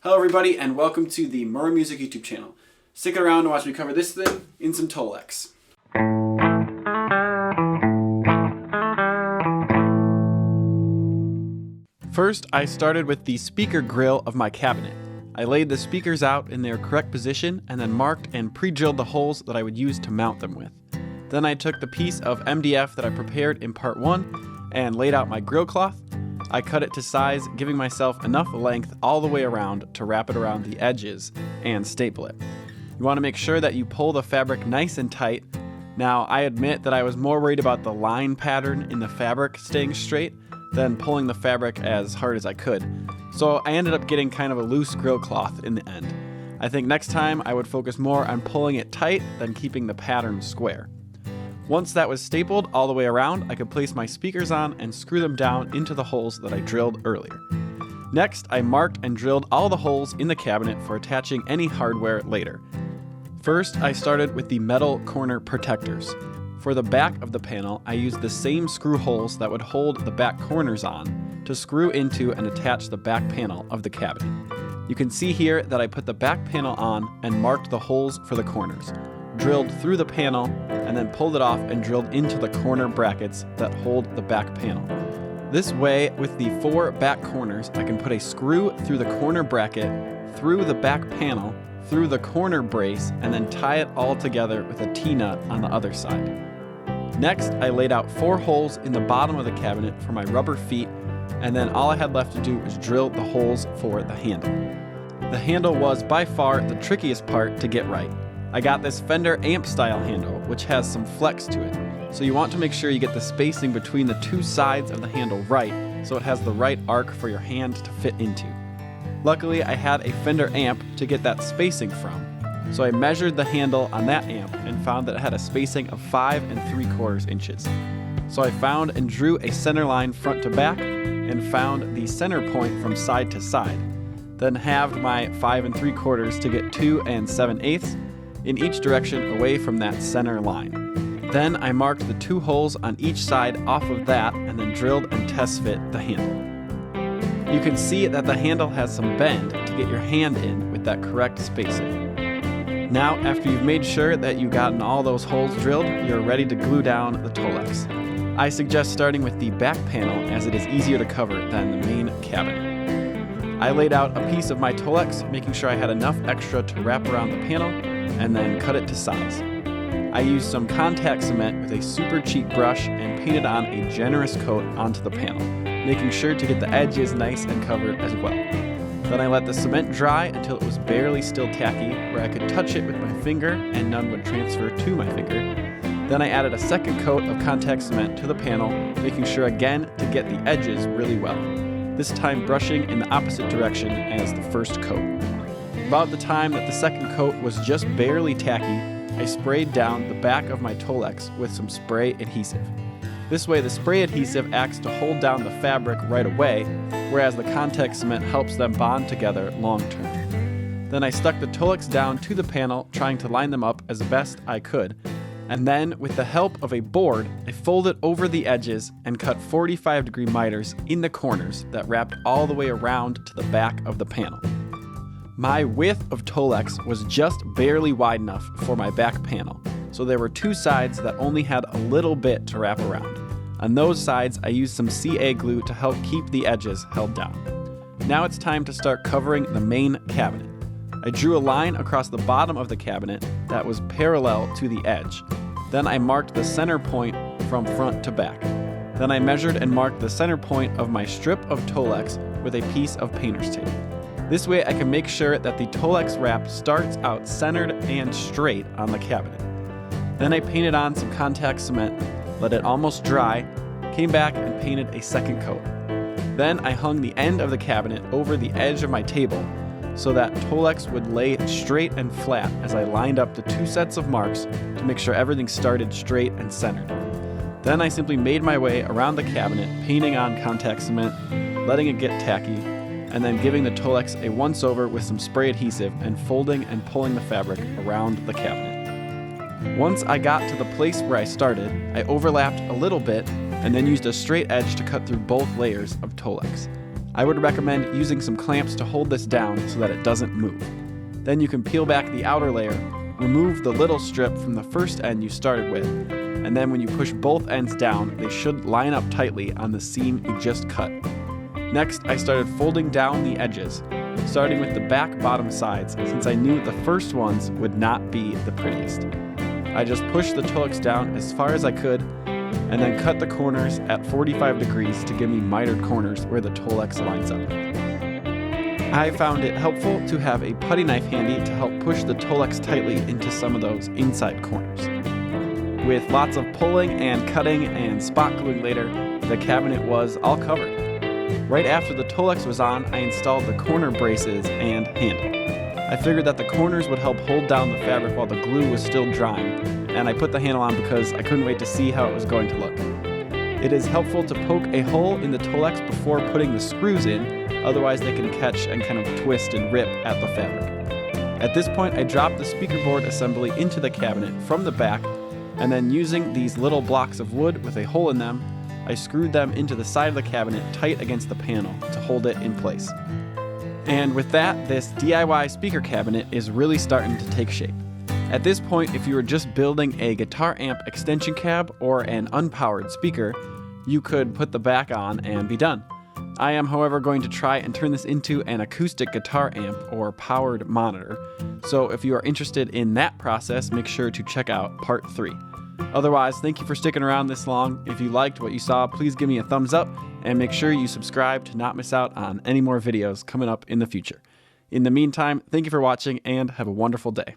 Hello everybody and welcome to the Murray Music YouTube channel. Stick around to watch me cover this thing in some Tolex. First, I started with the speaker grill of my cabinet. I laid the speakers out in their correct position and then marked and pre-drilled the holes that I would use to mount them with. Then I took the piece of MDF that I prepared in part 1 and laid out my grill cloth. I cut it to size, giving myself enough length all the way around to wrap it around the edges and staple it. You want to make sure that you pull the fabric nice and tight. Now, I admit that I was more worried about the line pattern in the fabric staying straight than pulling the fabric as hard as I could. So I ended up getting kind of a loose grill cloth in the end. I think next time I would focus more on pulling it tight than keeping the pattern square. Once that was stapled all the way around, I could place my speakers on and screw them down into the holes that I drilled earlier. Next, I marked and drilled all the holes in the cabinet for attaching any hardware later. First, I started with the metal corner protectors. For the back of the panel, I used the same screw holes that would hold the back corners on to screw into and attach the back panel of the cabinet. You can see here that I put the back panel on and marked the holes for the corners, drilled through the panel, and then pulled it off and drilled into the corner brackets that hold the back panel. This way, with the 4 back corners, I can put a screw through the corner bracket, through the back panel, through the corner brace, and then tie it all together with a T-nut on the other side. Next, I laid out 4 holes in the bottom of the cabinet for my rubber feet, and then all I had left to do was drill the holes for the handle. The handle was by far the trickiest part to get right. I got this Fender amp style handle, which has some flex to it. So you want to make sure you get the spacing between the 2 sides of the handle right, so it has the right arc for your hand to fit into. Luckily, I had a Fender amp to get that spacing from. So I measured the handle on that amp and found that it had a spacing of 5 3/4 inches. So I found and drew a center line front to back and found the center point from side to side. Then halved my 5 3/4 to get 2 7/8 in each direction away from that center line. Then I marked the 2 holes on each side off of that and then drilled and test fit the handle. You can see that the handle has some bend to get your hand in with that correct spacing. Now, after you've made sure that you've gotten all those holes drilled, you're ready to glue down the Tolex. I suggest starting with the back panel as it is easier to cover than the main cabinet. I laid out a piece of my Tolex, making sure I had enough extra to wrap around the panel, and then cut it to size. I used some contact cement with a super cheap brush and painted on a generous coat onto the panel, making sure to get the edges nice and covered as well. Then I let the cement dry until it was barely still tacky, where I could touch it with my finger and none would transfer to my finger. Then I added a second coat of contact cement to the panel, making sure again to get the edges really well, this time brushing in the opposite direction as the first coat. About the time that the second coat was just barely tacky, I sprayed down the back of my Tolex with some spray adhesive. This way the spray adhesive acts to hold down the fabric right away, whereas the contact cement helps them bond together long term. Then I stuck the Tolex down to the panel, trying to line them up as best I could, and then with the help of a board, I folded over the edges and cut 45-degree miters in the corners that wrapped all the way around to the back of the panel. My width of Tolex was just barely wide enough for my back panel, so there were 2 sides that only had a little bit to wrap around. On those sides, I used some CA glue to help keep the edges held down. Now it's time to start covering the main cabinet. I drew a line across the bottom of the cabinet that was parallel to the edge. Then I marked the center point from front to back. Then I measured and marked the center point of my strip of Tolex with a piece of painter's tape. This way I can make sure that the Tolex wrap starts out centered and straight on the cabinet. Then I painted on some contact cement, let it almost dry, came back and painted a second coat. Then I hung the end of the cabinet over the edge of my table so that Tolex would lay straight and flat as I lined up the 2 sets of marks to make sure everything started straight and centered. Then I simply made my way around the cabinet, painting on contact cement, letting it get tacky, and then giving the Tolex a once-over with some spray adhesive and folding and pulling the fabric around the cabinet. Once I got to the place where I started, I overlapped a little bit and then used a straight edge to cut through both layers of Tolex. I would recommend using some clamps to hold this down so that it doesn't move. Then you can peel back the outer layer, remove the little strip from the first end you started with, and then when you push both ends down, they should line up tightly on the seam you just cut. Next, I started folding down the edges, starting with the back bottom sides since I knew the first ones would not be the prettiest. I just pushed the Tolex down as far as I could and then cut the corners at 45 degrees to give me mitered corners where the Tolex lines up. I found it helpful to have a putty knife handy to help push the Tolex tightly into some of those inside corners. With lots of pulling and cutting and spot gluing later, the cabinet was all covered. Right after the Tolex was on, I installed the corner braces and handle. I figured that the corners would help hold down the fabric while the glue was still drying, and I put the handle on because I couldn't wait to see how it was going to look. It is helpful to poke a hole in the Tolex before putting the screws in, otherwise they can catch and kind of twist and rip at the fabric. At this point, I dropped the speaker board assembly into the cabinet from the back, and then using these little blocks of wood with a hole in them, I screwed them into the side of the cabinet tight against the panel to hold it in place. And with that, this DIY speaker cabinet is really starting to take shape. At this point, if you were just building a guitar amp extension cab or an unpowered speaker, you could put the back on and be done. I am, however, going to try and turn this into an acoustic guitar amp or powered monitor. So if you are interested in that process, make sure to check out part 3. Otherwise, thank you for sticking around this long. If you liked what you saw, please give me a thumbs up and make sure you subscribe to not miss out on any more videos coming up in the future. In the meantime, thank you for watching and have a wonderful day.